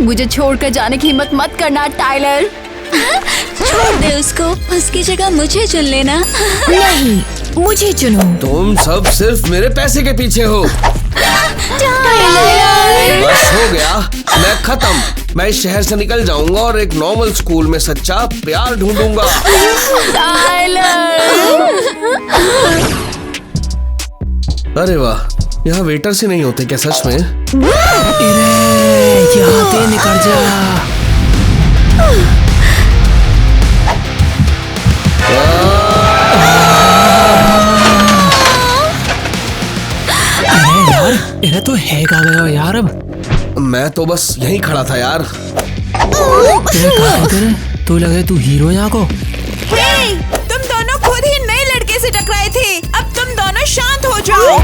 मुझे छोड़कर जाने की हिम्मत मत करना टाइलर। छोड़ दे उसको, उसकी जगह मुझे चुन लेना। नहीं, मुझे चुनो। तुम सब सिर्फ मेरे पैसे के पीछे हो। बस हो गया, मैं खत्म। मैं इस शहर से निकल जाऊंगा और एक नॉर्मल स्कूल में सच्चा प्यार ढूंढूंगा। अरे वाह, यहाँ वेटर से नहीं होते क्या सच में? यहाँ से निकल जा। अरे तो हैक आ गया यार। अब मैं तो बस यहीं खड़ा था यार। तो लगे तू हीरो यहाँ को। हे, तुम दोनों खुद ही नए लड़के से टकराए थे। अब तुम दोनों शांत हो जाओ।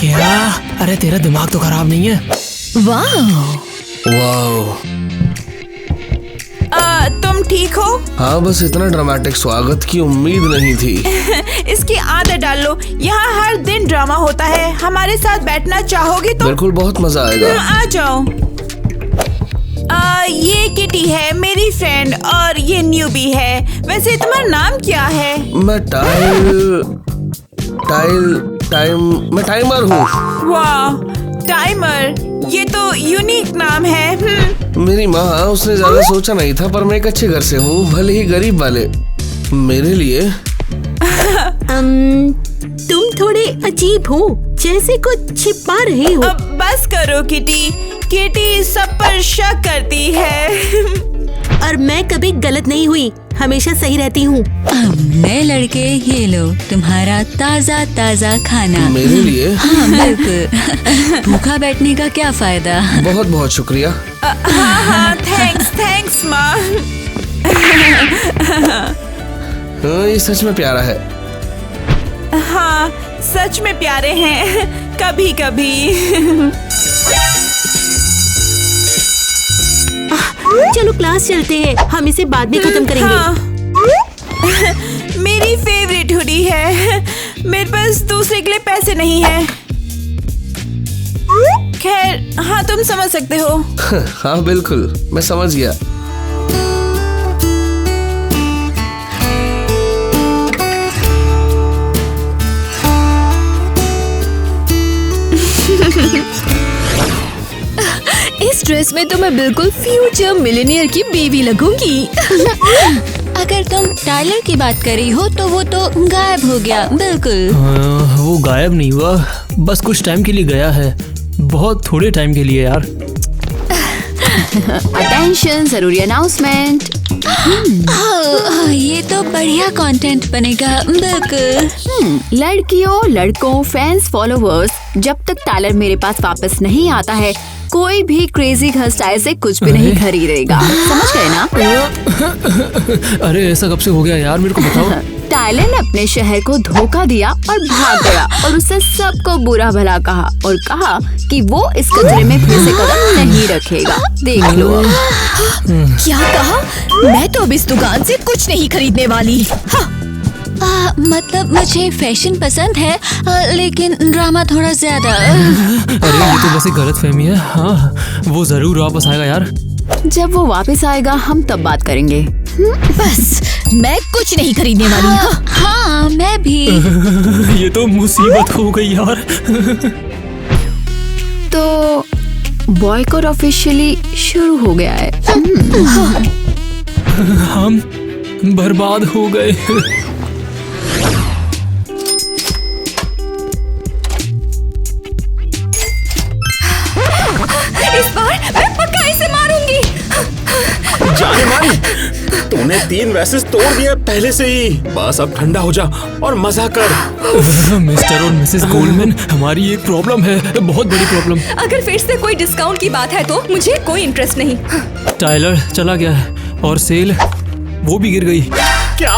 क्या? अरे तेरा दिमाग तो खराब नहीं है? वाह तुम ठीक हो? हाँ, बस इतना ड्रामेटिक स्वागत की उम्मीद नहीं थी। इसकी आदत डाल लो। यहाँ हर दिन ड्रामा होता है। हमारे साथ बैठना चाहोगे तो? बिल्कुल, बहुत मजा आएगा। आ जाओ। ये किटी है, मेरी फ्रेंड, और ये न्यूबी है। वैसे तुम्हारा नाम क्या है? मैं मैं टाइमर हूँ। वाह, टाइमर, ये तो यूनिक नाम है। मेरी माँ, उसने ज्यादा सोचा नहीं था, पर मैं एक अच्छे घर से हूँ, भले ही गरीब वाले। मेरे लिए तुम थोड़े अजीब हो, जैसे कुछ छिपा रहे हो। अब बस करो किटी। किटी सब पर शक करती है। और मैं कभी गलत नहीं हुई, हमेशा सही रहती हूँ। नए लड़के, ये लो तुम्हारा ताजा ताजा खाना। मेरे लिए? हाँ बिल्कुल। भूखा बैठने का क्या फायदा। बहुत बहुत शुक्रिया। हाँ, थैंक्स माँ। ये सच में प्यारा है। हाँ, सच में प्यारे हैं। कभी कभी। चलो क्लास चलते हैं, हम इसे बाद में खत्म करेंगे। हाँ। मेरी फेवरेट हुडी है। मेरे पास दूसरे के लिए पैसे नहीं है। खैर, हाँ, तुम समझ सकते हो। हाँ बिल्कुल, मैं समझ गया। इस ड्रेस में तो मैं बिल्कुल फ्यूचर मिलेनियर की बेबी लगूंगी। अगर तुम टाइलर की बात करी हो तो वो तो गायब हो गया। बिल्कुल। वो गायब नहीं हुआ, बस कुछ टाइम के लिए गया है। बहुत थोड़े टाइम के लिए यार। अटेंशन, जरूरी अनाउंसमेंट। ये तो बढ़िया कंटेंट बनेगा। बिल्कुल। लड़कियों, लड़कों, फैंस, फॉलोवर्स, जब तक टाइलर मेरे पास वापस नहीं आता है, कोई भी क्रेजी हेयर स्टाइल से कुछ भी नहीं खरीदेगा। समझ गए ना? अरे ऐसा कब से हो गया यार, मेरे को बताओ। टाइलर ने अपने शहर को धोखा दिया और भाग गया और उससे सबको बुरा भला कहा और कहा कि वो इस कचरे में फिर से कदम नहीं रखेगा। देख लो। क्या कहा? मैं तो अब इस दुकान से कुछ नहीं खरीदने वाली। मतलब मुझे फैशन पसंद है, लेकिन ड्रामा थोड़ा ज्यादा। अरे ये तो वैसे गलतफहमी है। हाँ, वो जरूर वापस आएगा यार। जब वो वापस आएगा हम तब बात करेंगे। बस मैं कुछ नहीं खरीदने वाली। हाँ, मैं भी। ये तो मुसीबत हो गई यार। तो बॉयकॉट ऑफिशियली शुरू हो गया है। हम बर्बाद हो गए। इस बार मैं पक्का इसे मारूंगी। जाने मानी, तूने 3 वैसेस तोड़ दिए पहले से ही। बस अब ठंडा हो जा और मजा कर। मिस्टर और मिसेस गोल्डमैन, हमारी एक प्रॉब्लम है, बहुत बड़ी प्रॉब्लम। अगर फिर से कोई डिस्काउंट की बात है तो मुझे कोई इंटरेस्ट नहीं। टाइलर चला गया है और सेल वो भी गिर गई। क्या?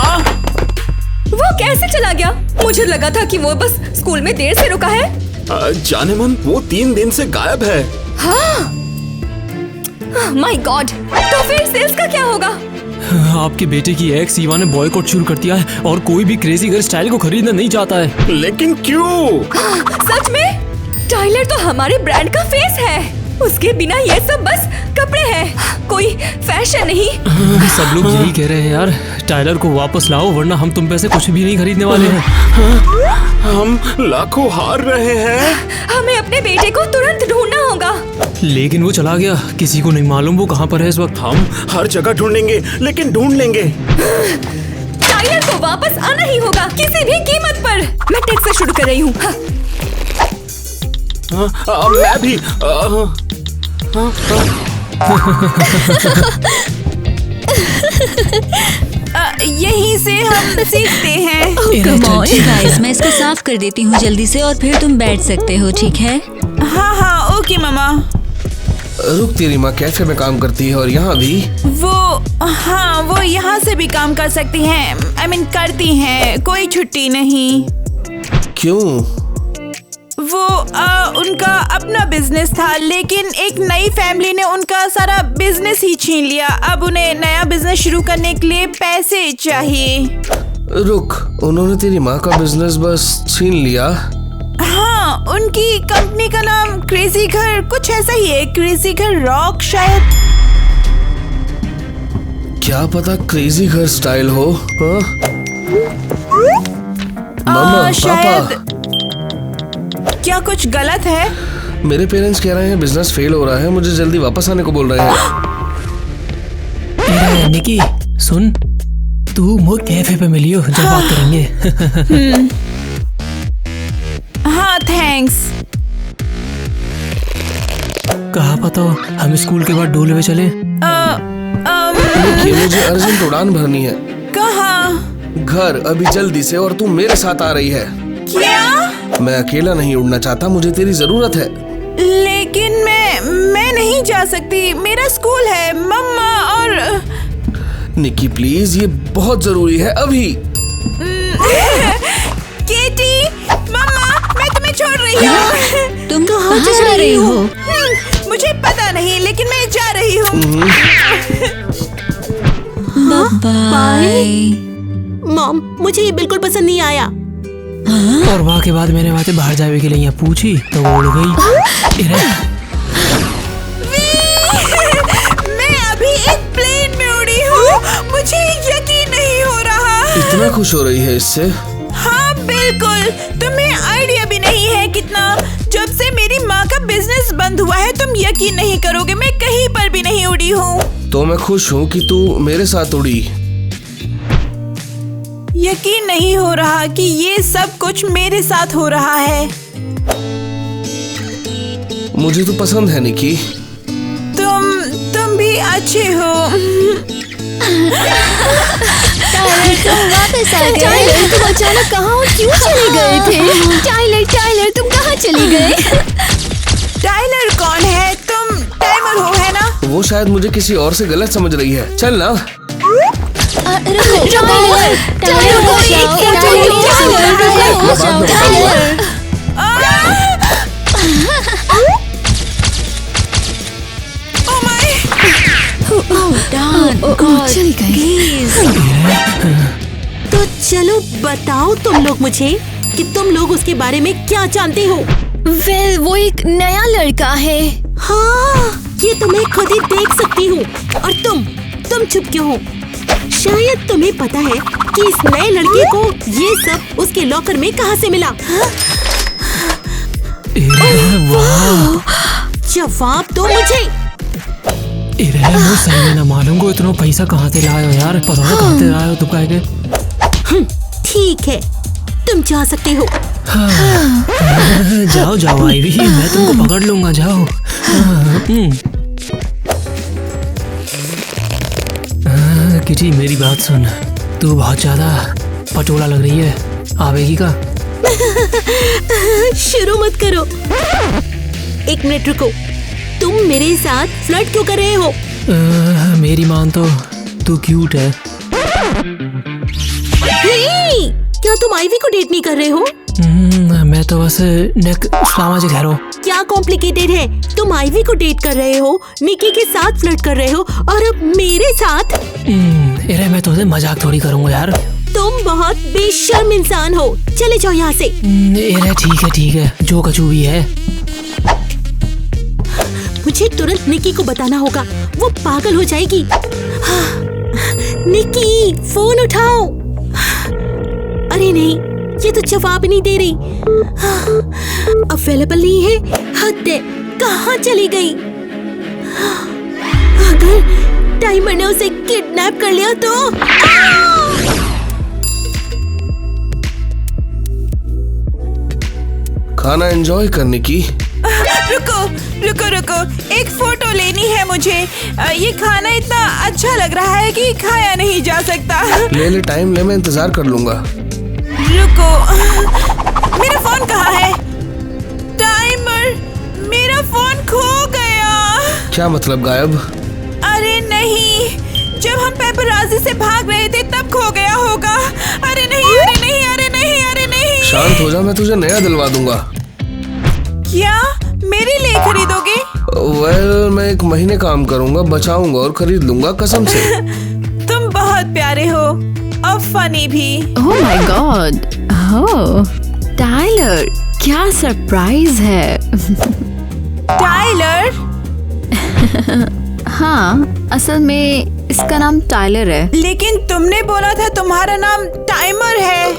वो कैसे चला गया? मुझे लगा था कि वो बस स्कूल में देर से रुका है। जाने मन, वो 3 दिन से गायब है। हाँ, माय गॉड, तो फिर सेल्स का क्या होगा? आपके बेटे की एक्स ईवा ने बॉयकॉट शुरू कर दिया है और कोई भी क्रेजी गर्ल स्टाइल को खरीदना नहीं चाहता है। लेकिन क्यों? सच में? टाइलर तो हमारे ब्रांड का फेस है। उसके बिना ये सब बस कपड़े हैं, कोई फैशन नहीं। सब लोग यही कह रहे हैं यार, टाइलर को वापस लाओ वरना हम तुम पे से कुछ भी नहीं खरीदने वाले हैं। हम लाखों हार रहे हैं। हमें अपने बेटे को तुरंत ढूंढना होगा। लेकिन वो चला गया, किसी को नहीं मालूम वो कहाँ पर है इस वक्त। हम हर जगह ढूंढेंगे, लेकिन ढूंढ लेंगे। टाइलर को वापस आना ही होगा, किसी भी कीमत पर। मैं टेक्स्ट से शुरू कर रही हूँ। मैं भी। यहीं से हम सीखते हैं। गाइस, मैं इसको साफ कर देती हूँ जल्दी से और फिर तुम बैठ सकते हो, ठीक है? हाँ, ओके मामा। रुक, तेरी माँ कैफे में काम करती है और यहाँ भी? वो यहाँ से भी काम कर सकती हैं। I mean, करती हैं, कोई छुट्टी नहीं। क्यों? वो उनका अपना बिजनेस था, लेकिन एक नई फैमिली ने उनका सारा बिजनेस ही छीन लिया। अब उन्हें नया बिजनेस शुरू करने के लिए पैसे चाहिए। रुक, उन्होंने तेरी माँ का बिजनेस बस छीन लिया? हाँ, उनकी कंपनी का नाम क्रेजी घर कुछ ऐसा ही है, क्रेजी घर रॉक शायद। क्या पता क्रेजी घर स्टाइल हो। मम्मा, शायद। पापा, क्या कुछ गलत है? मेरे पेरेंट्स कह रहे हैं बिजनेस फेल हो रहा है, मुझे जल्दी वापस आने को बोल रहे हैं। निकी सुन, तू वो कैफे पे मिलियो, जब बात करेंगे। हाँ, थैंक्स। कहा पता हम स्कूल के बाद डोले में चले। देखिए, मुझे अर्जेंट उड़ान भरनी है। कहाँ? घर, अभी जल्दी से, और तू मेरे साथ आ रही है। क्या? मैं अकेला नहीं उड़ना चाहता, मुझे तेरी जरूरत है। लेकिन मैं नहीं जा सकती, मेरा स्कूल है मम्मा। और निकी प्लीज, ये बहुत जरूरी है अभी। केटी, मम्मा, मैं तुम्हें छोड़ रही हूँ। तुम कहाँ जा रही हो? मुझे पता नहीं, लेकिन मैं जा रही हूँ। बाय। मॉम, मुझे ये बिल्कुल पसंद नहीं आया। और वहाँ के बाद मैंने बातें बाहर जाने के लिए यहाँ पूछी तो वो उड़ गई। मैं अभी एक प्लेन में उड़ी हूँ, मुझे यकीन नहीं हो रहा। इतना खुश हो रही है इससे? हाँ बिल्कुल, तुम्हें आइडिया भी नहीं है कितना। जब से मेरी माँ का बिजनेस बंद हुआ है, तुम यकीन नहीं करोगे, मैं कहीं पर भी नहीं उड़ी हूँ। तो मैं खुश हूँ कि तू मेरे साथ उड़ी। यकीन नहीं हो रहा कि ये सब कुछ मेरे साथ हो रहा है। मुझे तो पसंद है निकी। तुम भी अच्छे हो। वापस आ गए। तुम अचानक कहाँ और क्यों चले गए थे? टाइलर, तुम कहाँ चले गए? टाइलर कौन है? तुम टाइमर हो, है ना? वो शायद मुझे किसी और से गलत समझ रही है। चल ना। चली गई। तो चलो बताओ तुम लोग मुझे कि तुम लोग उसके बारे में क्या जानते हो। वेल, वो एक नया लड़का है। हाँ, ये तो मैं खुद ही देख सकती हूँ। और तुम चुप क्यों हो? शायद तुम्हें पता है कि इस नए लड़के को ये सब उसके लॉकर में कहाँ से मिला। जवाब दो मुझे। सही में ना मालूम को इतना पैसा कहाँ से लाए हो यार, पता है कहाँ से लाए हो तुम कह के। ठीक है, तुम जा सकते हो। जाओ आईवी, मैं तुमको पकड़ लूंगा, जाओ। किटी मेरी बात सुन, तू बहुत ज्यादा पटोला लग रही है, आवेगी का? शुरू मत करो। एक मिनट रुको, तुम मेरे साथ फ्लर्ट क्यों कर रहे हो? मेरी मान तो तू क्यूट है। क्या तुम आईवी को डेट नहीं कर रहे हो? मैं तो बस नेक सामाजिक है। क्या कॉम्प्लिकेटेड है? तुम आइवी को डेट कर रहे हो, निकी के साथ फ्लर्ट कर रहे हो और अब मेरे साथ। अरे मैं तुझसे मजाक थोड़ी करूंगा यार। तुम बहुत बेशर्म इंसान हो, चले जाओ यहाँ से। अरे ठीक है, जो कचू भी है। मुझे तुरंत निकी को बताना होगा, वो पागल हो जाएगी। निकी, फोन उठाओ। अरे नहीं, ये तो जवाब नहीं दे रही। अवेलेबल नहीं है। हद है, कहाँ चली गई? अगर टाइमर ने उसे किडनैप कर लिया तो? खाना एंजॉय करने की। रुको, एक फोटो लेनी है मुझे। ये खाना इतना अच्छा लग रहा है कि खाया नहीं जा सकता। ले टाइम ले, मैं इंतजार कर लूंगा। रुको, मेरा फोन कहाँ है? टाइमर, मेरा फोन खो गया। क्या मतलब गायब? अरे नहीं, जब हम पेपराजी से भाग रहे थे तब खो गया होगा। अरे नहीं। शांत हो जा, मैं तुझे नया दिलवा दूंगा। क्या मेरे लिए खरीदोगे? वेल, मैं 1 महीने काम करूंगा, बचाऊंगा और खरीद लूंगा, कसम से। तुम बहुत प्यारे हो और फनी भी। ओह माय गॉड, टाइलर, क्या सरप्राइज है। टाइलर? हाँ, असल में इसका नाम टाइलर है। लेकिन तुमने बोला था तुम्हारा नाम टाइमर है।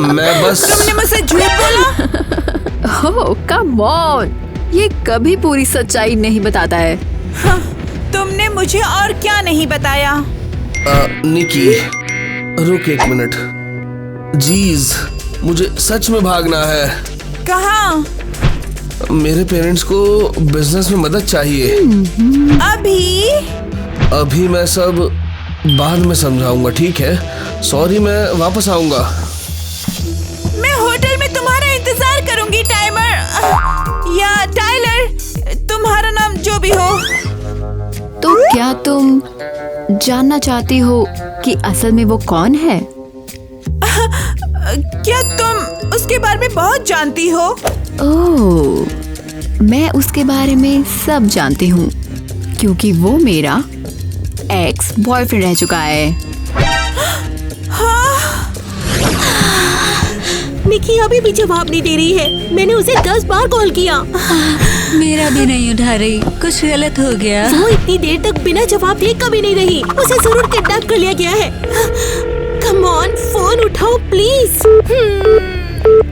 मैं बस। तुमने मुझसे झूठ बोला। ओह कम ऑन, ये कभी पूरी सच्चाई नहीं बताता है। हाँ, तुमने मुझे और क्या नहीं बताया? निकी, रुक 1 मिनट। जीज, मुझे सच में भागना है। कहाँ? मेरे पेरेंट्स को बिजनेस में मदद चाहिए। अभी मैं सब बाद में समझाऊंगा, ठीक है? सॉरी, मैं वापस आऊंगा। मैं होटल में तुम्हारा इंतजार करूंगी टाइमर या टाइलर, तुम्हारा नाम जो भी हो। तो क्या तुम जानना चाहती हो कि असल में वो कौन है? क्या तुम उसके बारे में बहुत जानती हो? ओह, मैं उसके बारे में सब जानती हूँ, क्योंकि वो मेरा एक्स बॉयफ्रेंड रह चुका है। निकी अभी भी जवाब नहीं दे रही है। मैंने उसे 10 बार कॉल किया। मेरा भी नहीं उठा रही, कुछ गलत हो गया। वो इतनी देर तक बिना जवाब दिए कभी नहीं रही। उसे जरूर किडनैप कर लिया गया है। कम ऑन, फोन उठाओ प्लीज।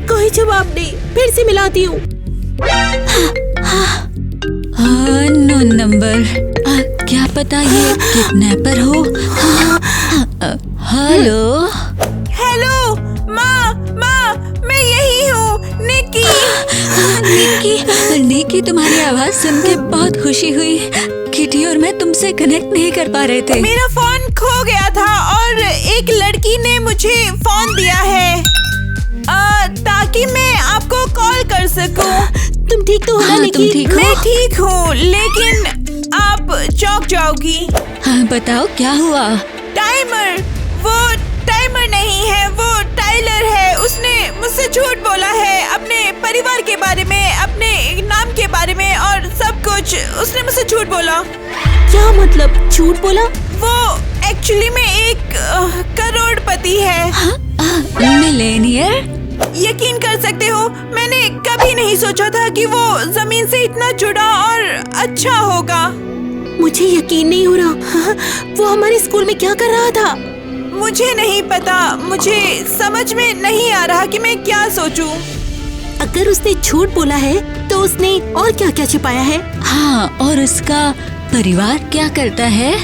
कोई जवाब नहीं, फिर से मिलाती हूँ। Unknown number. क्या पता ये किडनैपर हो। हेलो माँ, मैं यही हूँ, निकी। निकी, तुम्हारी आवाज सुन के बहुत खुशी हुई। किटी और मैं तुमसे कनेक्ट नहीं कर पा रहे थे। मेरा फोन खो गया था और एक लड़की ने मुझे फोन दिया है ताकि मैं आपको कॉल कर सकूं। तुम ठीक तो हो ना निकी? तुम ठीक हो? मैं ठीक हूँ, लेकिन आप चौंक जाओगी। हाँ, बताओ क्या हुआ? टाइमर, वो टाइमर नहीं है, वो टाइलर है। उसने मुझसे झूठ बोला है अपने परिवार के बारे में, अपने नाम के बारे में और सब कुछ। उसने मुझसे झूठ बोला। क्या मतलब झूठ बोला? वो एक्चुअली में एक करोड़पति है। मिलेनियर? यकीन कर सकते हो, मैंने कभी नहीं सोचा था कि वो जमीन से इतना जुड़ा और अच्छा होगा। मुझे यकीन नहीं हो रहा। वो हमारे स्कूल में क्या कर रहा था? मुझे नहीं पता, मुझे समझ में नहीं आ रहा कि मैं क्या सोचूं। अगर उसने झूठ बोला है तो उसने और क्या क्या छिपाया है? हाँ, और उसका परिवार क्या करता है?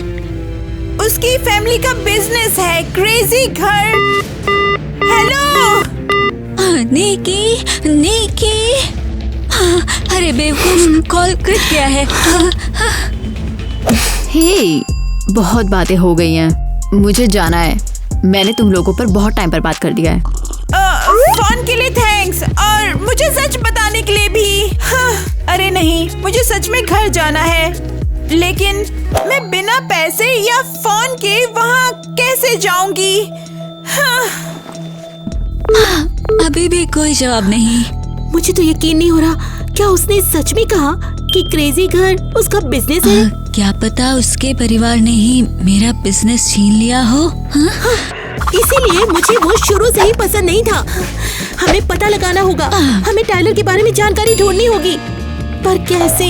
उसकी फैमिली का बिजनेस है, क्रेजी घर। हेलो निकी। अरे बेवकूफ, कॉल कट गया है। हे, बहुत बातें हो गई हैं, मुझे जाना है। मैंने तुम लोगों पर बहुत टाइम पर बात कर दिया है। फोन के लिए थैंक्स और मुझे सच बताने के लिए भी। अरे नहीं, मुझे सच में घर जाना है, लेकिन मैं बिना पैसे या फोन के वहाँ कैसे जाऊंगी? अभी भी कोई जवाब नहीं। मुझे तो यकीन नहीं हो रहा, क्या उसने सच में कहा कि क्रेजी घर उसका बिजनेस है? क्या पता उसके परिवार ने ही मेरा बिजनेस छीन लिया हो। हाँ? इसीलिए मुझे वो शुरू से ही पसंद नहीं था। हमें पता लगाना होगा, हमें टाइलर के बारे में जानकारी ढूंढनी होगी, पर कैसे?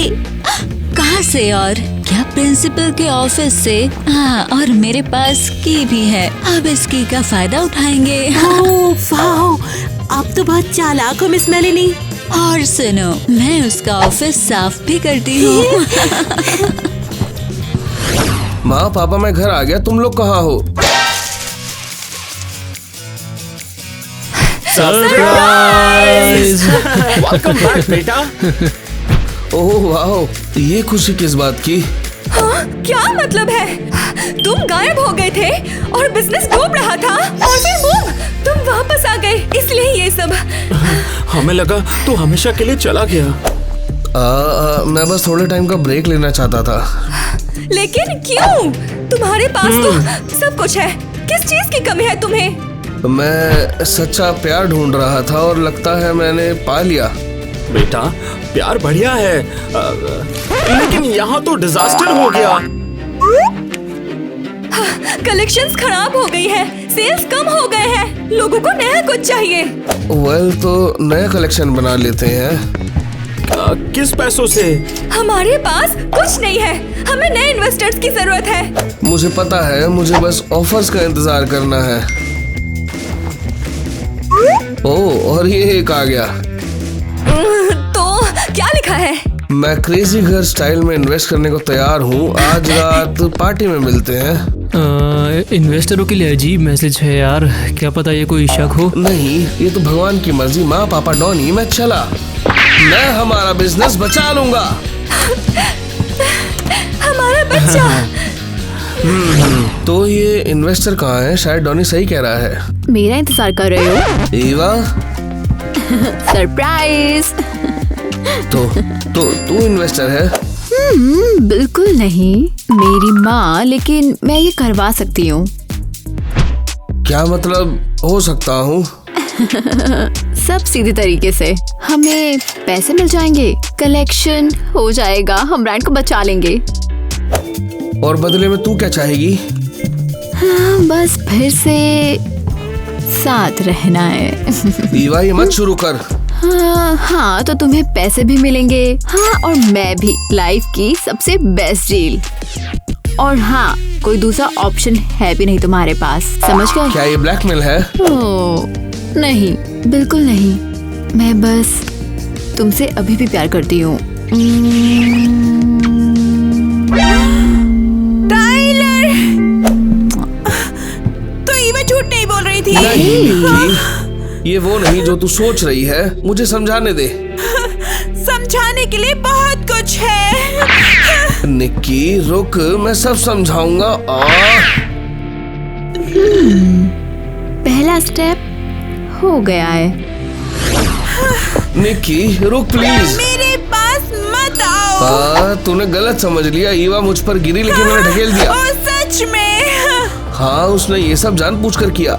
कहाँ से और क्या? प्रिंसिपल के ऑफिस से। हाँ, और मेरे पास की भी है, अब इस की का फायदा उठाएंगे। ओह वाह, आप तो बहुत चालाक हो मिस मेलेनी। और सुनो, मैं उसका ऑफिस साफ भी करती हूँ। माँ पापा मैं घर आ गया, तुम लोग कहाँ हो? सरप्राइज! वेलकम बैक बेटा। ओह वाह, ये खुशी किस बात की? हाँ, क्या मतलब है? तुम गायब हो गए थे और बिजनेस डूब रहा था और फिर बूम, तुम वापस आ गए, इसलिए ये सब। हमें लगा तो हमेशा के लिए चला गया। मैं बस थोड़े टाइम का ब्रेक लेना चाहता था। लेकिन क्यों? तुम्हारे पास तो सब कुछ है, किस चीज की कमी है तुम्हें? मैं सच्चा प्यार ढूंढ रहा था और लगता है मैंने पा लिया। बेटा प्यार बढ़िया है, लेकिन यहाँ तो डिजास्टर हो गया। कलेक्शंस खराब हो गई है, सेल्स कम हो गए हैं, लोगों को नया कुछ चाहिए। वेल तो नया कलेक्शन बना लेते हैं। किस पैसों से? हमारे पास कुछ नहीं है, हमें नए इन्वेस्टर्स की जरूरत है। मुझे पता है, मुझे बस ऑफर्स का इंतजार करना है। ओह, और ये एक आ गया। तो क्या लिखा है? मैं क्रेजी घर स्टाइल में इन्वेस्ट करने को तैयार हूँ, आज रात पार्टी में मिलते हैं। इन्वेस्टरों के लिए अजीब मैसेज है यार, क्या पता ये कोई शक हो। नहीं, ये तो भगवान की मर्जी। माँ पापा डॉनी, मैं चला, मैं हमारा बिजनेस बचा लूंगा। हमारा बच्चा। तो ये इन्वेस्टर कहाँ है? शायद डॉनी सही कह रहा है। मेरा इंतजार कर रहे हो? ईवा, सरप्राइज! तो तू इन्वेस्टर है? बिल्कुल नहीं, मेरी माँ, लेकिन मैं ये करवा सकती हूँ। क्या मतलब हो सकता हूँ? सब सीधे तरीके से। हमें पैसे मिल जाएंगे, कलेक्शन हो जाएगा, हम ब्रांड को बचा लेंगे। और बदले में तू क्या चाहेगी? हाँ, बस फिर से साथ रहना है। ईवा, ये मत शुरू कर। हाँ, तो तुम्हें पैसे भी मिलेंगे। हाँ, और मैं भी लाइफ की सबसे बेस्ट डील। और हाँ, कोई दूसरा ऑप्शन है भी नहीं तुम्हारे पास, समझ गए? क्या ये ब्लैकमेल है? ओह, नहीं, बिल्कुल नहीं। मैं बस तुमसे अभी भी प्यार करती हूँ। टाइलर, तो ईवा झूठ नहीं बोल रही थी। नहीं, ये वो नहीं जो तू सोच रही है। मुझे समझाने दे। समझाने के लिए बहुत कुछ है। निक्की रुक, मैं सब समझाऊंगा। पहला स्टेप हो गया है। निक्की रुक प्लीज। मेरे पास मत आओ। तूने गलत समझ लिया। ईवा मुझ पर गिरी, लेकिन मैंने ढकेल दिया। ओ, सच में? हाँ, उसने ये सब जानबूझकर किया।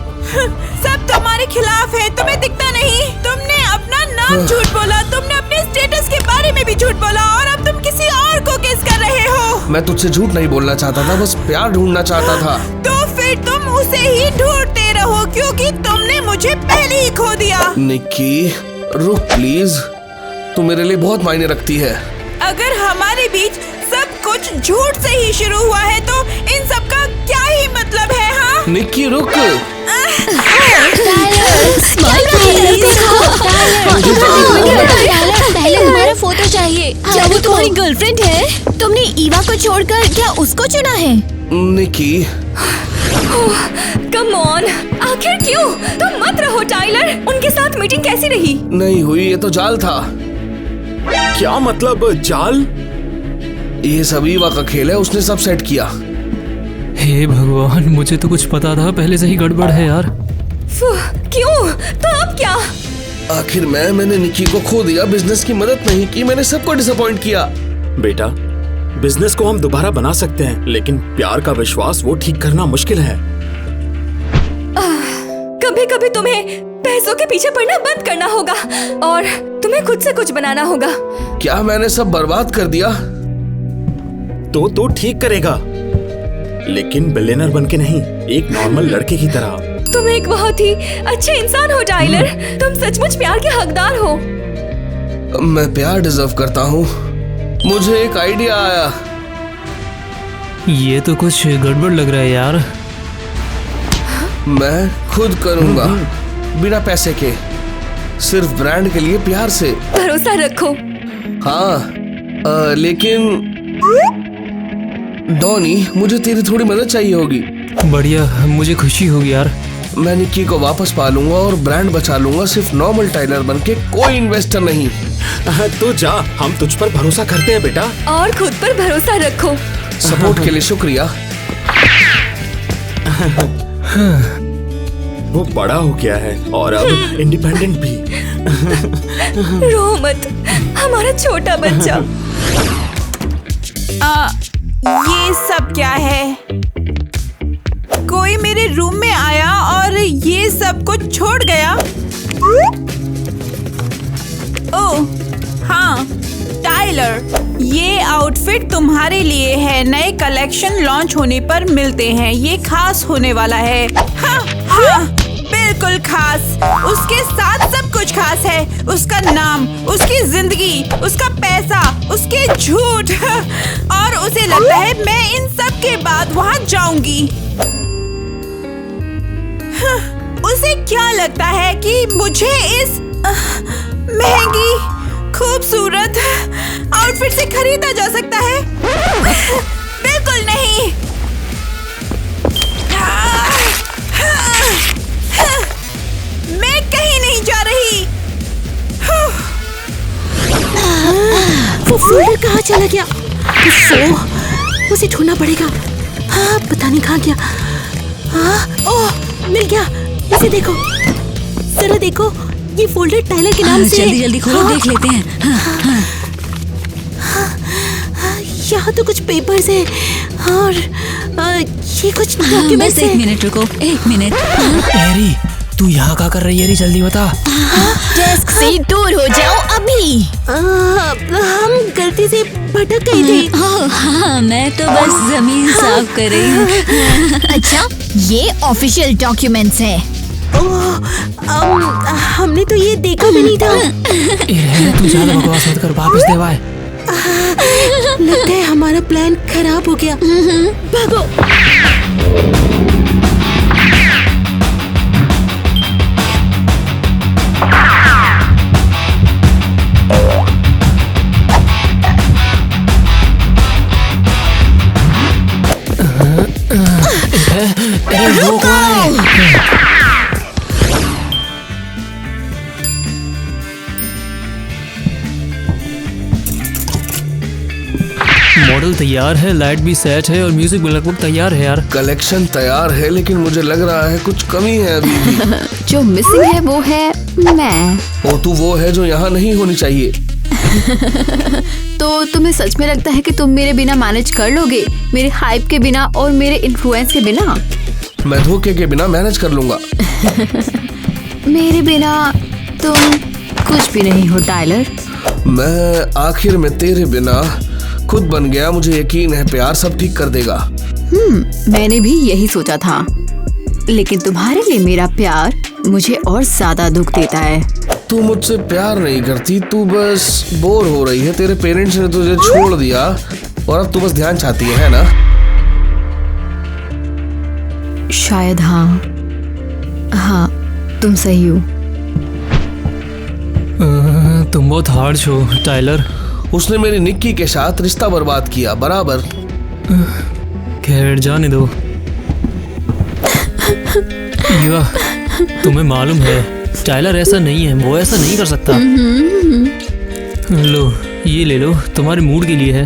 सब तुम्हारे खिलाफ है, तुम्हें दिखता नहीं। तुमने अपना नाम झूठ बोला, तुमने अपने स्टेटस के बारे में भी झूठ बोला, और अब तुम किसी और को किस कर रहे हो। मैं तुझसे झूठ नहीं बोलना चाहता था, बस प्यार ढूंढना चाहता था। तो फिर तुम उसे ही ढूंढते रहो, क्योंकि तुमने मुझे पहले ही खो दिया। निक्की रुक प्लीज, तू मेरे लिए बहुत मायने रखती है। अगर हमारे बीच सब कुछ झूठ से ही शुरू हुआ है, तो इन सब का क्या ही मतलब है? हाँ निक्की रुक। पहले हमारा फोटो चाहिए। क्या वो तुम्हारी गर्लफ्रेंड है? तुमने ईवा को छोड़कर क्या उसको चुना है? निक्की कम ऑन, आखिर क्यों? तुम मत रहो टाइलर। उनके साथ मीटिंग कैसी रही? नहीं हुई, ये तो जाल था। क्या मतलब जाल? ये सब ईवा का खेल है, उसने सब सेट किया। हे भगवान, मुझे तो कुछ पता था, पहले से ही गड़बड़ है यार। क्यों? तो अब क्या? आखिर मैंने निक्की को खो दिया, बिजनेस की मदद नहीं की, मैंने सबको डिसअपॉइंट किया। बेटा बिजनेस को हम दोबारा बना सकते हैं, लेकिन प्यार का विश्वास वो ठीक करना मुश्किल है। कभी कभी तुम्हें पैसों के पीछे पड़ना बंद करना होगा और तुम्हें खुद से कुछ बनाना होगा। क्या मैंने सब बर्बाद कर दिया? तो ठीक करेगा, लेकिन बिलियनर बन के नहीं, एक नॉर्मल लड़के की तरह। तुम एक बहुत ही अच्छे इंसान हो टाइलर। तुम सचमुच प्यार के हकदार हो। मैं प्यार डिजर्व करता हूँ। मुझे एक आइडिया आया। ये तो कुछ गड़बड़ लग रहा है यार। मैं खुद करूँगा, बिना पैसे के, सिर्फ ब्रांड के लिए, प्यार से। भरोसा रखो। हाँ, लेकिन डॉनी, मुझे तेरी थोड़ी मदद चाहिए होगी। बढ़िया, मुझे खुशी होगी यार। मैं निक्की को वापस पालूंगा और ब्रांड बचा लूंगा, सिर्फ नॉर्मल टाइलर बन के, कोई इन्वेस्टर नहीं। तो जा, हम तुझ पर भरोसा करते हैं बेटा। और खुद पर भरोसा रखो। सपोर्ट के लिए शुक्रिया। वो बड़ा हो गया है और अब इंडिपेंडेंट भी। रो मत, हमारा छोटा बच्चा। ये सब क्या है? कोई मेरे रूम में आया और ये सब कुछ छोड़ गया। ओह हाँ, टाइलर, ये आउटफिट तुम्हारे लिए है। नए कलेक्शन लॉन्च होने पर मिलते हैं। ये खास होने वाला है। हाँ हाँ, बिल्कुल खास। उसके साथ सब कुछ खास है। उसका नाम, उसकी जिंदगी, उसका पैसा, उसके झूठ। और उसे लगता है मैं इन सब के बाद वहाँ जाऊंगी। उसे क्या लगता है कि मुझे इस महंगी खूबसूरत आउटफिट से खरीदा जा सकता है? बिल्कुल नहीं। मैं कहीं नहीं जा रही। वो फोल्डर कहाँ चला गया? उसे ढूंढना पड़ेगा। हाँ, पता नहीं कहाँ गया। हाँ, ओह, मिल गया। इसे देखो, जरा देखो, ये फोल्डर टाइलर के नाम से। जल्दी जल्दी खोलो, देख लेते हैं। यहाँ तो कुछ पेपर्स हैं और ये कुछ डॉक्यूमेंट्स बस एक हैं। मिनट रुको, एक मिनट। एरी, तू यहाँ क्या कर रही है? एरी, जल्दी बता। डेस्क से दूर हो जाओ अभी। हम गलती से भटक गए थे। ओह हाँ, मैं तो बस जमीन साफ कर रही हूँ। अच्छा, ये ऑफिशियल डॉक्यूमेंट्स है। हमने तो ये देखा भी नहीं था। एरी, तू ज्यादा बकवास मत कर, वापस देवाए। लगता है हमारा प्लान खराब हो गया। भागो। मॉडल तैयार है, लाइट भी सेट है और म्यूजिक भी लगभग तैयार है यार। कलेक्शन तैयार है, लेकिन मुझे लग रहा है कुछ कमी है अभी भी। जो मिसिंग है वो है मैं। ओ, तू वो है जो यहाँ नहीं होनी चाहिए। तो तुम्हें सच में लगता है कि तुम मेरे बिना मैनेज कर लोगे? मेरे हाइप के बिना और मेरे इन्फ्लुएंस के बिना? मैं धोखे के बिना मैनेज कर लूंगा। मेरे बिना तुम कुछ भी नहीं हो टाइलर। मैं आखिर में तेरे बिना खुद बन गया। मुझे यकीन है प्यार सब ठीक कर देगा। मैंने भी यही सोचा था, लेकिन तुम्हारे लिए मेरा प्यार मुझे और ज्यादा दुख देता है। तू मुझसे प्यार नहीं करती, तू बस बोर हो रही है। तेरे पेरेंट्स ने तुझे छोड़ दिया और अब तू बस ध्यान चाहती है ना? शायद हाँ, तुम सही हो। तुम बहुत हार्श हो टाइलर। उसने मेरी निक्की के साथ रिश्ता बर्बाद किया, बराबर। खैर, जाने दो। युवा, तुम्हें मालूम है टाइलर ऐसा नहीं है, वो ऐसा नहीं कर सकता। लो, ये ले लो, तुम्हारे मूड के लिए है।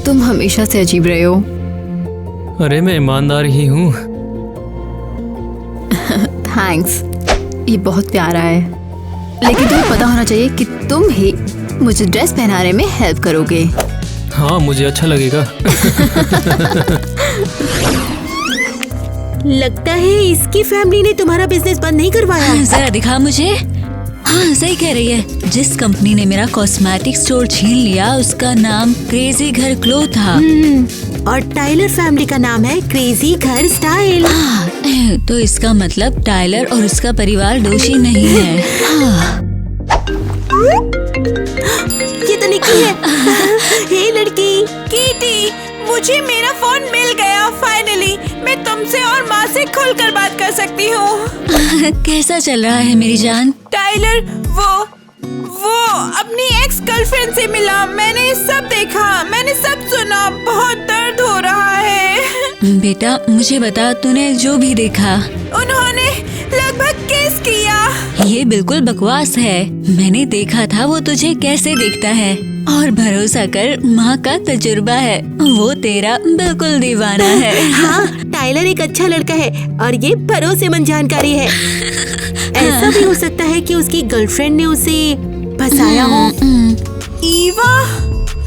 तुम हमेशा से अजीब रहे हो। अरे, मैं ईमानदार ही हूँ। थैंक्स, ये बहुत प्यारा है, लेकिन तुम्हें पता होना चाहिए कि तुम ही मुझे ड्रेस पहनाने में हेल्प करोगे। हाँ, मुझे अच्छा लगेगा। लगता है इसकी फैमिली ने तुम्हारा बिजनेस बंद नहीं करवाया। जरा दिखा मुझे। हाँ सही कह रही है। जिस कंपनी ने मेरा कॉस्मेटिक स्टोर छीन लिया उसका नाम क्रेजी घर क्लो था। और टाइलर फैमिली का नाम है क्रेजी घर स्टाइल। तो इसका मतलब टाइलर और उसका परिवार दोषी नहीं है। ये तो निक्की है। हे लड़की। कीटी, मुझे मेरा फोन मिल गया फाइनली। मैं तुमसे और माँ से खुलकर बात कर सकती हूँ। कैसा चल रहा है मेरी जान? टाइलर वो अपनी एक्स गर्लफ्रेंड से मिला। मैंने सब देखा, मैंने सब सुना। बहुत दर्द हो रहा है। बेटा मुझे बता, तूने जो भी देखा। उन्होंने लगभग किस किया। ये बिल्कुल बकवास है। मैंने देखा था वो तुझे कैसे देखता है। और भरोसा कर, माँ का तजुर्बा है। वो तेरा बिल्कुल दीवाना है। हाँ, टाइलर एक अच्छा लड़का है और ये भरोसेमंद जानकारी है। ऐसा भी हो सकता है कि उसकी गर्लफ्रेंड ने उसे फंसाया हो। ईवा?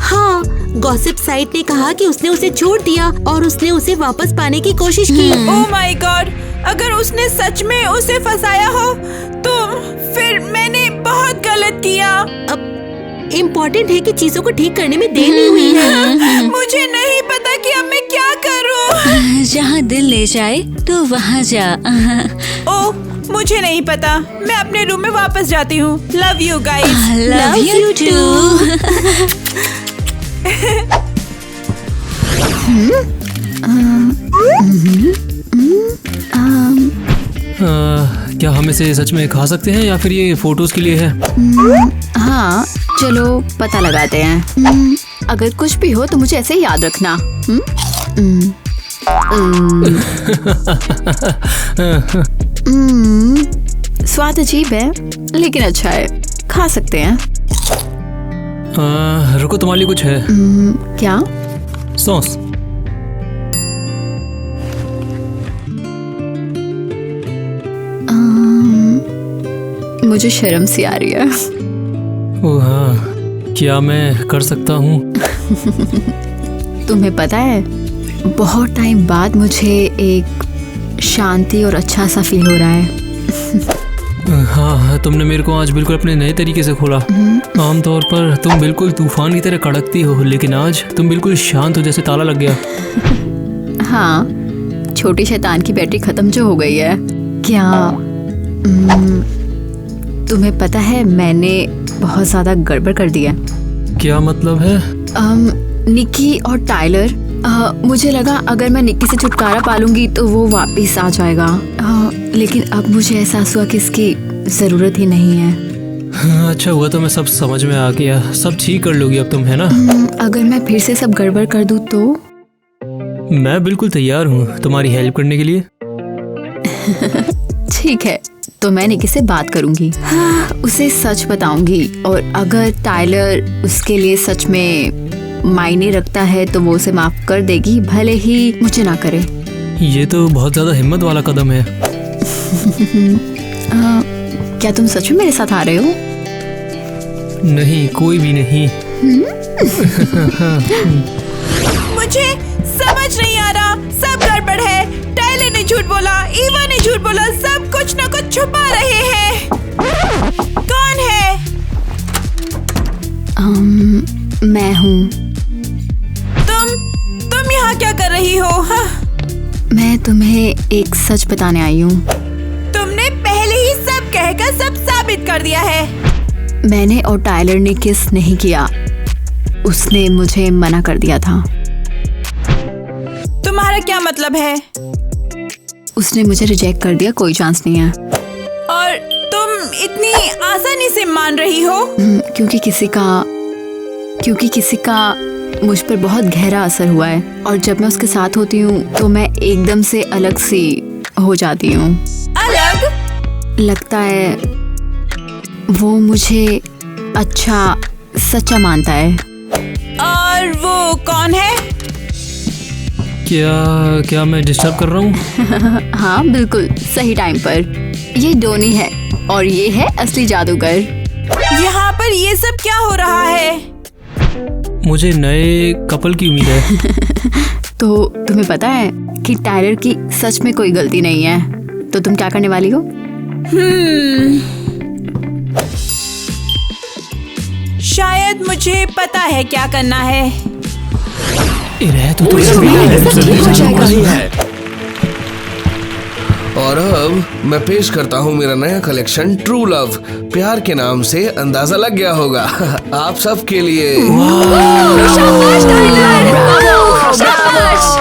हाँ, गॉसिप साइट ने कहा कि उसने उसे छोड़ दिया और उसने उसे वापस पाने की कोशिश की। ओह माय गॉड, अगर उसने सच में उसे फंसाया हो तो फिर मैंने बहुत गलत किया। अब इम्पोर्टेंट है कि चीजों को ठीक करने में देर नहीं हुई है। मुझे नहीं पता कि अब मैं क्या करूं। जहाँ दिल ले जाए तो वहाँ जा। ओह, मुझे नहीं पता। मैं अपने रूम में वापस जाती हूँ। Love you guys. Love you too. क्या हम इसे सच में खा सकते हैं या फिर ये फोटोज के लिए है? हाँ चलो पता लगाते हैं। अगर कुछ भी हो तो मुझे ऐसे ही याद रखना। स्वाद अजीब है लेकिन अच्छा है, खा सकते हैं। रुको, तुम्हारे लिए कुछ है। क्या? सॉस। मुझे शर्म सी आ रही है। ओह हाँ, क्या मैं कर सकता हूँ? तुम्हें पता है, बहुत टाइम बाद मुझे एक शांति और अच्छा सा फील हो रहा है। हाँ, तुमने मेरे को आज बिल्कुल अपने नए तरीके से खोला। आमतौर पर तुम बिल्कुल तूफान की तरह कड़कती हो, लेकिन आज तुम बिल्कुल शांत हो, जैसे ताला लग गया। हाँ, छोटी शैतान की बैटरी खत्म जो हो गई है। क्या तुम्हें पता है मैंने बहुत ज्यादा गड़बड़ कर दिया। क्या मतलब है? निक्की और टाइलर, मुझे लगा अगर मैं निक्की से छुटकारा पालूंगी तो वो वापस आ जाएगा। लेकिन अब मुझे एहसास हुआ कि इसकी जरूरत ही नहीं है। हाँ, अच्छा हुआ तो मैं सब समझ में आ गया। सब ठीक कर लोगी अब तुम, है ना? अगर मैं फिर से सब गड़बड़ कर दूं तो? मैं बिल्कुल तैयार हूँ तुम्हारी हेल्प करने के लिए। ठीक है, तो मैं निक्की से बात करूंगी। हाँ, उसे सच बताऊंगी और अगर टाइलर उसके लिए सच में मायने रखता है तो वो उसे माफ कर देगी, भले ही मुझे ना करे। ये तो बहुत ज्यादा हिम्मत वाला कदम है। क्या तुम सच में मेरे साथ आ रहे हो? नहीं, कोई भी नहीं। मुझे समझ नहीं आ रहा, सब गड़बड़ है। टाइलर ने झूठ बोला, ईवा ने झूठ बोला, सब कुछ न कुछ छुपा रहे हैं। कौन है? मैं हूँ। तुम यहाँ क्या कर रही हो? हाँ? मैं तुम्हें एक सच बताने आई हूँ। तुमने पहले ही सब कहकर सब साबित कर दिया है। मैंने और टाइलर ने किस नहीं किया, उसने मुझे मना कर दिया था। तुम्हारा क्या मतलब है? उसने मुझे रिजेक्ट कर दिया, कोई चांस नहीं है। और तुम इतनी आसानी से मान रही हो? क्योंकि किसी का मुझ पर बहुत गहरा असर हुआ है और जब मैं उसके साथ होती हूँ तो मैं एकदम से अलग सी हो जाती हूँ। अलग? लगता है वो मुझे अच्छा सच्चा मानता है। और वो कौन है? क्या मैं डिस्टर्ब कर रहा हूँ? हाँ बिल्कुल सही टाइम पर। ये डोनी है और ये है असली जादूगर। यहाँ पर ये सब क्या हो रहा है? मुझे नए कपल की उम्मीद है। तो तुम्हें पता है कि टायलर की सच में कोई गलती नहीं है, तो तुम क्या करने वाली हो? शायद मुझे पता है क्या करना है। और अब मैं पेश करता हूँ मेरा नया कलेक्शन ट्रू लव। प्यार के नाम से अंदाजा लग गया होगा आप सब के लिए। शाबाश टाइलर, ब्रावो, शाबाश।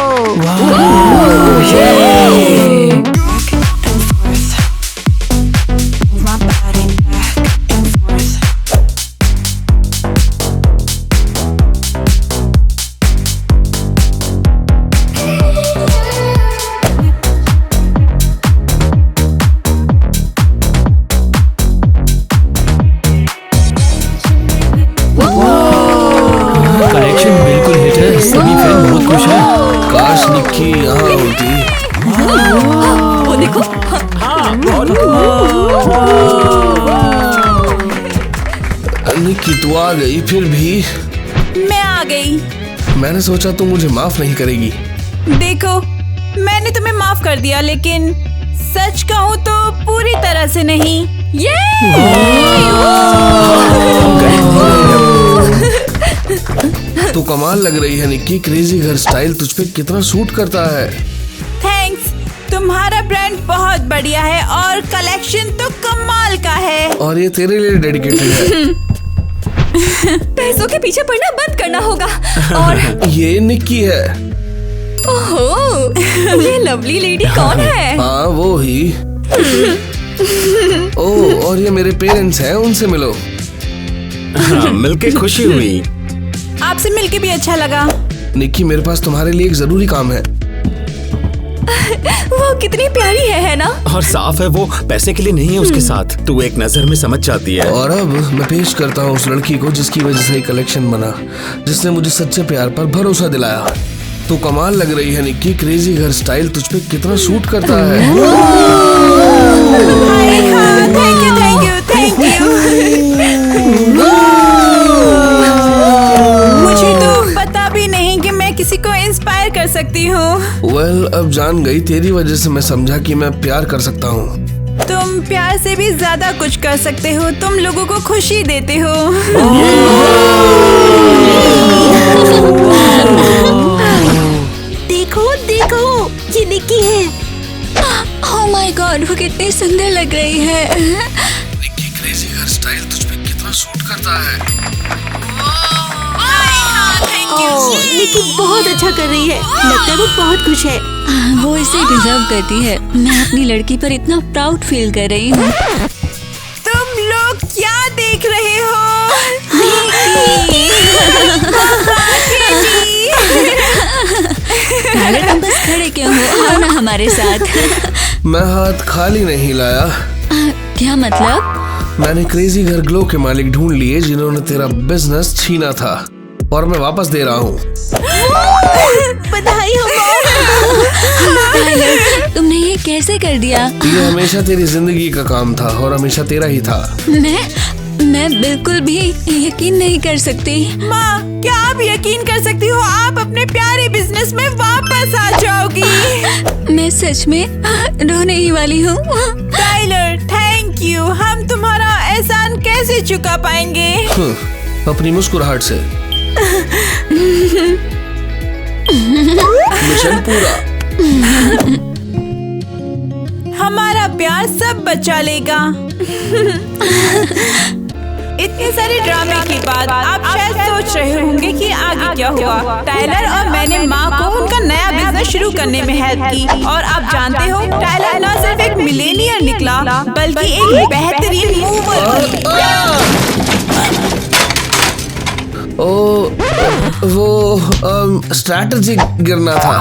कलेक्शन बिल्कुल हिट है, सभी फैन बहुत खुश हैं। काश निक्की यहाँ होती। वो देखो, निक्की तू आ गई फिर भी। मैं आ गई। मैंने सोचा तू मुझे माफ नहीं करेगी। देखो, मैंने तुम्हें माफ कर दिया, लेकिन सच कहूँ तो पूरी तरह से नहीं। ये तू कमाल लग रही है निक्की, क्रेजी घर स्टाइल तुझ पे कितना सूट करता है। थैंक्स, तुम्हारा ब्रांड बहुत बढ़िया है और कलेक्शन तो कमाल का है। और ये तेरे लिए डेडिकेटेड है। पैसों के पीछे पड़ना बंद करना होगा। और ये निक्की है। ओहो, ये लवली लेडी कौन है? हाँ वो ही। ओह, और ये मेरे पेरेंट्स हैं, उनसे मिलो। हाँ, मिलके खुशी हुई। आपसे मिलके भी अच्छा लगा। निक्की मेरे पास तुम्हारे लिए एक जरूरी काम है। वो कितनी प्यारी है ना? और साफ है वो पैसे के लिए नहीं है उसके साथ, तू एक नजर में समझ जाती है। और अब मैं पेश करता हूँ उस लड़की को जिसकी वजह से कलेक्शन बना, जिसने मुझे सच्चे प्यार पर भरोसा दिलाया। तू कमाल लग रही है निक्की, क्रेजी घर स्टाइल तुझ पे कितना सूट करता है। Thank you. मुझे तो पता भी नहीं कि मैं किसी को इंस्पायर कर सकती हूँ। वेल, अब जान गई, तेरी वजह से मैं समझा कि मैं प्यार कर सकता हूँ। तुम प्यार से भी ज्यादा कुछ कर सकते हो, तुम लोगों को खुशी देते हो। देखो देखो, ये निक्की है। ओह माय गॉड, वो कितनी सुंदर लग रही है। निक्की, क्रेजी घर स्टाइल तुझ पे कितना सूट करता है। निक्की बहुत अच्छा कर रही है, लगता है वो बहुत खुश है। वो इसे डिजर्व करती है। मैं अपनी लड़की पर इतना प्राउड फील कर रही हूँ। तुम लोग क्या देख रहे हो? टायलर, तुम बस खड़े क्यों हो? आओ ना हमारे साथ। मैं हाथ खाली नहीं लाया। क्या मतलब? मैंने क्रेजी घर ग्लो के मालिक ढूंढ लिए जिन्होंने तेरा बिजनेस छीना था, और मैं वापस दे रहा हूँ। बधाई हो। टायलर, तुमने ये कैसे कर दिया? ये हमेशा तेरी जिंदगी का काम था और हमेशा तेरा ही था। मैं बिल्कुल भी यकीन नहीं कर सकती। माँ, क्या आप यकीन कर सकती हो आप अपने प्यारे बिजनेस में वापस आ जाओगी? मैं सच में रोने ही वाली हूँ। Tyler, thank you. हम तुम्हारा एहसान कैसे चुका पाएंगे? अपनी मुस्कुराहट से। मिशन पूरा। हमारा प्यार सब बचा लेगा। इतने सारे ड्रामे के बाद आप शायद सोच रहे होंगे कि आगे क्या हुआ। टायलर और मैंने माँ को उनका नया बिजनेस शुरू करने में हेल्प की, और आप जानते हो टायलर न सिर्फ एक मिलेनियर निकला बल्कि एक बेहतरीन मूवर भी। वो स्ट्रैटेजी गिरना था।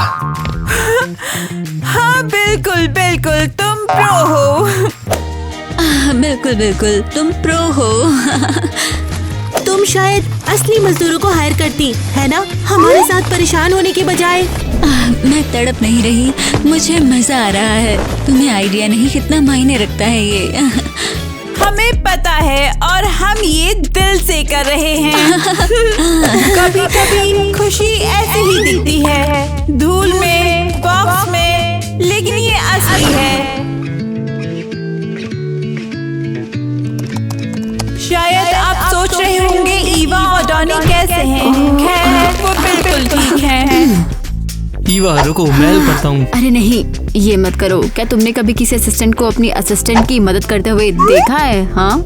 हाँ बिल्कुल बिल्कुल, तुम प्रो हो। बिल्कुल बिल्कुल, तुम प्रो हो। तुम शायद असली मजदूरों को हायर करती है ना, हमारे साथ परेशान होने के बजाय। मैं तड़प नहीं रही, मुझे मजा आ रहा है। तुम्हें आइडिया नहीं कितना मायने रखता है ये। हमें पता है और हम ये दिल से कर रहे हैं। कभी कभी खुशी ऐसे ही दिखती है, धूल में, बॉक्स में, लेकिन ये असली है। शायद आप सोच रहे होंगे ईवा और डॉनी कैसे हैं? खैर, वो बिल्कुल ठीक हैं। ईवा रुको, मैं हेल्प करता हूँ। अरे नहीं, ये मत करो। क्या तुमने कभी किसी असिस्टेंट को अपनी असिस्टेंट की मदद करते हुए देखा है? हाँ,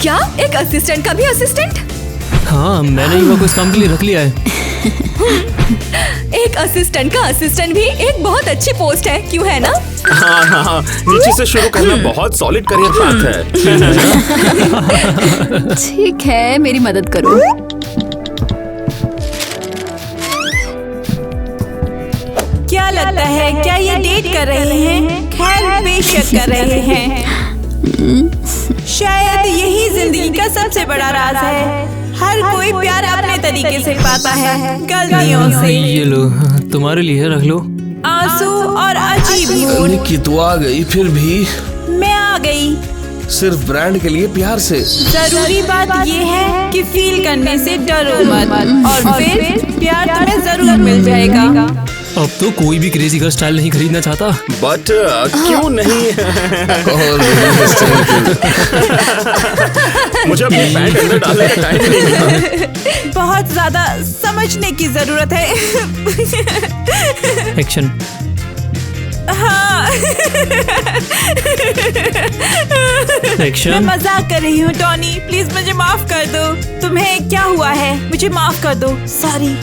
क्या एक असिस्टेंट का भी असिस्टेंट? हाँ, मैंने ईवा को इस काम के लिए रख लिया है। एक असिस्टेंट का असिस्टेंट भी एक बहुत अच्छी पोस्ट है, क्यों है ना? हाँ हाँ हाँ, नीचे से शुरू करना बहुत सॉलिड करियर पाथ है। ठीक है, मेरी मदद करो। क्या लगता है, क्या ये डेट कर रहे हैं? खैर, बेशक कर रहे हैं। शायद यही जिंदगी का सबसे बड़ा राज है। हर कोई प्यार अपने तरीके से पाता है, गलतियों से। ये लो, तुम्हारे लिए रख लो। आंसू और अजीब मूड। निक्की तू आ गई फिर भी? मैं आ गई। सिर्फ ब्रांड के लिए प्यार से? जरूरी बात ये है कि फील करने से डरो मत, और फिर प्यार तुम्हें जरूर मिल जाएगा। अब तो कोई भी क्रेजी गर्ल स्टाइल नहीं खरीदना चाहता। बट क्यों नहीं? और मुझे अपनी पैंट अंदर डालने का टाइम नहीं मिला। बहुत ज्यादा समझने की जरूरत है। एक्शन। हाँ। मैं एक्शन। मजाक कर रही हूँ टॉनी, प्लीज मुझे माफ कर दो। तुम्हें क्या हुआ है? मुझे माफ कर दो। सॉरी।